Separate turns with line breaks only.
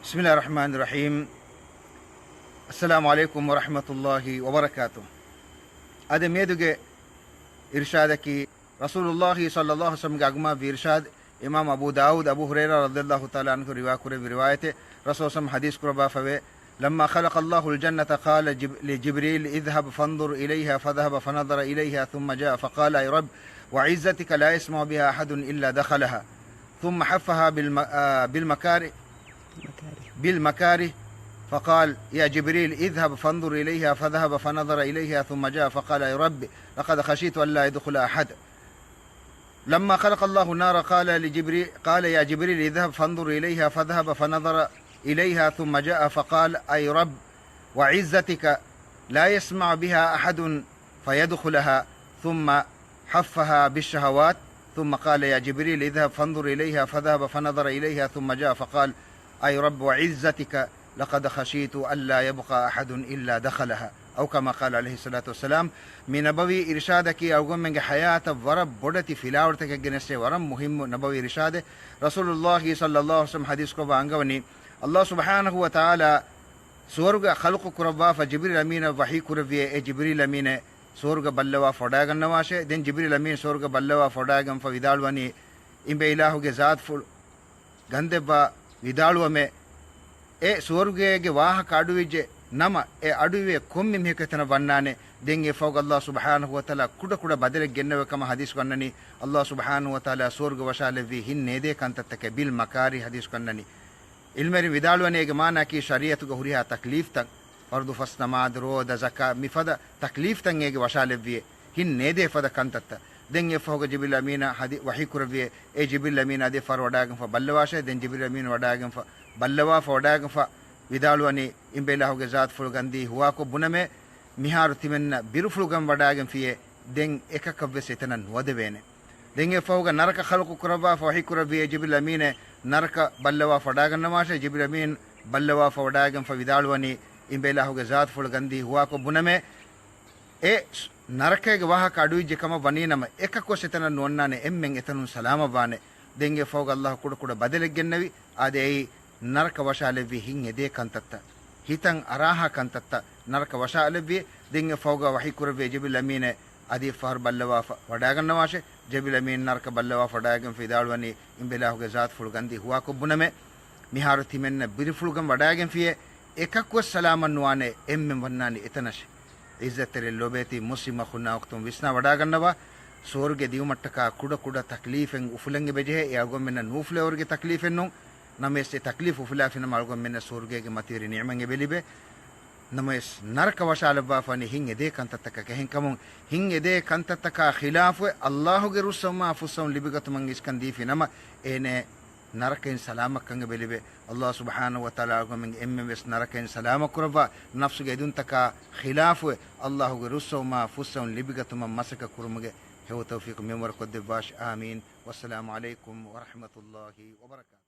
بسم الله الرحمن الرحيم. السلام عليكم ورحمة الله وبركاته. هذا ميدوغي إرشادكي رسول الله صلى الله عليه وسلم أجمع في إرشاد إمام أبو داود أبو هريرة رضي الله تعالى عنه روايته رسول الله حديث كربا فوي لما خلق الله الجنة قال لجبريل اذهب فانظر إليها فذهب فنظر إليها ثم جاء فقال أي رب وعزتك لا يسمع بها أحد إلا دخلها ثم حفها بالمكاره فقال يا جبريل اذهب فانظر إليها فذهب فنظر إليها ثم جاء فقال يا رب لقد خشيت أن لا يدخل أحد. لما خلق الله النار قال يا جبريل اذهب فانظر إليها فذهب فنظر إليها ثم جاء فقال أي رب وعزتك لا يسمع بها أحد فيدخلها ثم حفها بالشهوات ثم قال يا جبريل اذهب فانظر إليها فذهب فنظر إليها ثم جاء فقال أي رب وعزتك لقد خشيت ألا يبقى أحد إلا دخلها أو كما قال عليه الصلاة والسلام. من نبوي إرشادك أو من حياة ورب بدتي فلاورتك جنسي ورم مهم نبوي إرشاد رسول الله صلى الله عليه وسلم حديث کو بانگوني الله سبحانه وتعالى سورغ خلق كربا فجبريل أمين وحي كربيه جبريل أمين سورغ بلوا فداغن نواشه دين جبريل أمين سورغ بلوا فداغن فويدالوني إن بإلهه ذات فل ಗಂದೆಬ್ಬ ವಿದಾಳುವಮೆ ಎ ಸ್ವರ್ಗයේ ವಾಹಕ ಅಡುವಿಜೆ ನಮ ಎ ಅಡುವೆ ಕೊಮ್ಮಿ ಮಿಹಕತನ ವನ್ನಾನೆ ದೆಂಗೆ ಫೌಗ ಅಲ್ಲಾಹ್ ಸುಬ್ಹಾನಹು ವ ತಆಲಾ ಕುಡ ಕುಡ ಬದಲೆ ಗೆನ್ನವೆ ಕಮ ಹದೀಸ್ ಕನ್ನನಿ ಅಲ್ಲಾಹ್ ಸುಬ್ಹಾನಹು ವ ತಆಲಾ ಸ್ವರ್ಗ ವಶಾಲೆವಿ ಹಿನ್ನೇದೆ ಕಂತತ್ತಕೆ ಬಿಲ್ ಮಕಾರಿ ಹದೀಸ್ ಕನ್ನನಿ ಇಲ್ಮೆರಿ ವಿದಾಳುವನೆಗೆ ಮಾನಕಿ ಶರಿಯತುಗ ಹುರಿಹಾ ತಕ್ಲೀಫ್ ತಕ್ ಫರ್ದು ಫಸ್ ನಮಾದ್ ರೋದ ಝಕಾ ಮಿಫದ ತಕ್ಲೀಫ್ ತಂಗೆಗೆ ವಶಾಲೆವಿ ಹಿನ್ನೇದೆ ಫದ ಕಂತತ್ತ دين يفوق جبريل أمين هذه وحي كربيه جبريل أمين هذه فر وداعم فبلواشه دين جبريل أمين وداعم فبلوا فوداعم فويدالواني إن بيله جزات فلوغندي هوا كو بنامه مهار تمنا بيرفلوغم وداعم فيه دين إكاكبه سيتنا ودبينه دين يفوق نرك خلق كربا فوحي كربيه جبريل أمين نرك بلوا فوداعم نماشه جبريل أمين بلوا فوداعم فويدالواني إن بيله جزات فلوغندي هوا كو بنامه ನರಕಗೆ ವಾಹಕ ಅಡುವಿಜೆ ಕಮ ವನೀನಮ ಏಕಕ್ಕೋ ಸೆತನ ನೋನ್ನಾನೆ ಎಮ್ಮೆಂ ಎತನು ಸಲಾಮ ಬಾನೆ ದೆಂಗೆ ಫೌಗ ಅಲ್ಲಾಹ್ ಕುಡ ಕುಡ ಬದಲೆಗೆನ್ನವಿ ಆದೆ ಈ ನರಕ ವಶಾಲೆವಿ ಹಿಂ ಎದೆ ಕಂತತ್ತ ಹಿತಂ ಅರಾಹ ಕಂತತ್ತ ನರಕ ವಶಾಲೆವಿ ದೆಂಗೆ ಫೌಗ ವಹಿ ಕುರವೆ ಜಬಿಲ್ ಅಮೀನೆ ಅದಿ ಫಹರ್ ಬಲ್ಲವಾ ವಡಾಗನ್ನವಾಶೆ ಜಬಿಲ್ ಅಮೀನ್ ನರಕ ಬಲ್ಲವಾ ಫಡಾಗಂ ಫಿದಾಳ್ವನಿ ಇಂಬೆಲಾಹುಗೆ ಜಾತ್ ಫುಳ್ಗಂದಿ ಹುವಾ ಕೊಬ್ಬುನಮೆ ಮಿಹಾರು ತಿಮೆನ್ನ ಬಿರಿಫುಳ್ಗಂ ವಡಾಗಂ ಫಿಯೆ ಏಕಕ್ಕೋ ಸಲಾಮನ್ನುವಾನೆ ಎಮ್ಮೆಂ ವನ್ನಾನಿ ಎತನಶೆ ಇಜ್ಜತ್ತರೆ ಲೋಬೇತಿ ಮುಸ್ಲಿಮ ಖುನ್ನಾ ವಕ್ತುಂ ವಿಸ್ನಾ ವಡಾಗನ್ನವಾ ಸೋರ್ಗೆ ದಿವಮಟ್ಟಕ ಕುಡ ಕುಡ ತಕ್ಲೀಫೆನ್ ಉಫುಲಂಗೆ ಬೆಜೆ ಯಾಗೊಮ್ಮೆನ ನೂಫ್ಲೆ ಅವರಿಗೆ ತಕ್ಲೀಫೆನ್ನು ನಮೆಸ್ತೆ ತಕ್ಲೀಫ್ ಉಫುಲಾಫಿನ ಮಾಳ್ಗೊಮ್ಮೆನ ಸೋರ್ಗೆಗೆ ಮತಿರಿ ನಿಯಮಂಗೆ ಬೆಲಿಬೆ ನಮೆಸ್ ನರಕ ವಶಾಲಬ್ಬಾ ಫನಿ ಹಿಂಗೆ ದೇ ಕಂತತ್ತಕ ಕೆಹೆಂ ಕಮುಂ ಹಿಂಗೆ ದೇ ಕಂತತ್ತಕ ಖಿಲಾಫ್ ಅಲ್ಲಾಹುಗೆ ರುಸಮ್ಮ ಫುಸಂ ಲಿಬಿಗತು ಮಂಗ್ ಇಸ್ಕಂದಿ ಫಿನಮ ಏನೆ ನರಕೇನ್ ಸಲಾಮಕ್ಕಂಗೆ ಬೆಲಿಬೆ ಅಲ್ಲಾಹ್ ಸುಬ್ಹಾನಹು ವ ತಆಲಾ ಗೊಮೆಂಗೆ ಎಮ್ಮೆಸ್ ನರಕೇನ್ ಸಲಾಮ ಕುರವ ನಫ್ಸುಗೆ ಎದುಂತಕ ಖಿಲಾಫ್ ಅಲ್ಲಾಹುಗೆ ರುಸಮ್ಮ ಫುಸಂ ಲಿಬಿಗತು ಮಸಕ ಕುರುಮಗೆ هو توفيق من ورق الدباش آمين والسلام عليكم ورحمة الله وبركاته.